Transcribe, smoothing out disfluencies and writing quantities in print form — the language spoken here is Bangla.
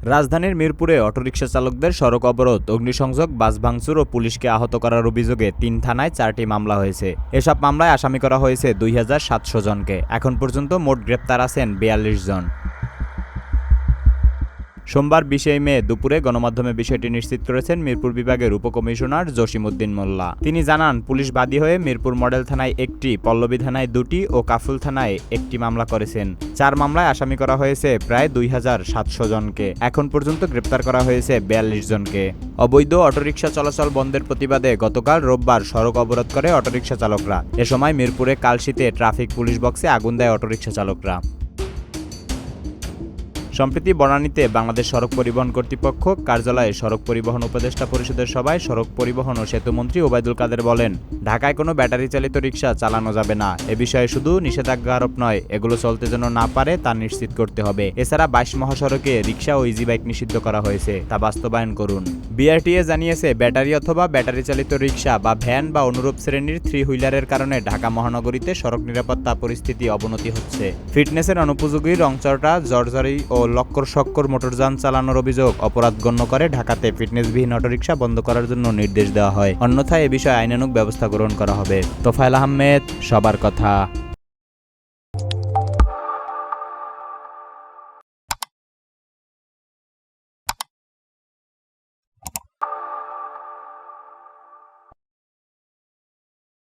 রাজধানীর মিরপুরে অটোরিকশা চালকদের সড়ক অবরোধ, অগ্নিসংযোগ, বাস ভাঙচুর ও পুলিশকে আহত করার অভিযোগে ৩ থানায় ৪টি মামলা হয়েছে। এসব মামলায় আসামি করা হয়েছে ২৭০০ জনকে। এখন পর্যন্ত মোট গ্রেপ্তার আছেন ৪২ জন। সোমবার ২০ মে দুপুরে গণমাধ্যমে বিষয়টি নিশ্চিত করেছেন মিরপুর বিভাগের উপকমিশনার জসিমউদ্দিন মোল্লা। তিনি জানান, পুলিশ বাদী হয়ে মিরপুর মডেল থানায় ১টি, পল্লবী থানায় ২টি ও কাফরুল থানায় ১টি মামলা করেছেন। ৪ মামলায় আসামি করা হয়েছে প্রায় ২৭০০ জনকে। এখন পর্যন্ত গ্রেপ্তার করা হয়েছে ৪২ জনকে। অবৈধ অটোরিকশা চলাচল বন্ধের প্রতিবাদে গতকাল রোববার সড়ক অবরোধ করে অটোরিকশা চালকরা। এ সময় মিরপুরে কালশীতে ট্রাফিক পুলিশ বক্সে আগুন দেয় অটোরিকশা চালকরা। সম্প্রতি বনানীতে বাংলাদেশ সড়ক পরিবহন কর্তৃপক্ষ কার্যালয়ে সড়ক পরিবহন উপদেষ্টা পরিষদের সভায় সড়ক পরিবহন ও সেতুমন্ত্রী ওবায়দুল কাদের বলেন, ঢাকায় কোনো ব্যাটারি চালিত রিকশা চালানো যাবে না। এ বিষয়ে শুধু নিষেধাজ্ঞা আরোপ নয়, এগুলো চলতে যেন না পারে তা নিশ্চিত করতে হবে। এছাড়া ২২ মহাসড়কে রিকশা ও ইজি বাইক নিষিদ্ধ করা হয়েছে, তা বাস্তবায়ন করুন। বিআরটিএ জানিয়েছে, ব্যাটারি অথবা ব্যাটারি চালিত রিকশা বা ভ্যান বা অনুরূপ শ্রেণীর 3 হুইলারের কারণে ঢাকা মহানগরীতে সড়ক নিরাপত্তা পরিস্থিতি অবনতি হচ্ছে। ফিটনেসের অনুপযোগী, রংচটা, জর্জরি ও লক্কর সক্কর মোটরযান চালানোর অভিযোগ অপরাধ গণ্য করে ঢাকাতে ফিটনেসবিহীন অটোরিকশা বন্ধ করার জন্য নির্দেশ দেওয়া হয়। অন্যথায় এ বিষয়ে আইনানুগ ব্যবস্থা গ্রহণ করা হবে। তোফায়েল আহমেদ, সবার কথা।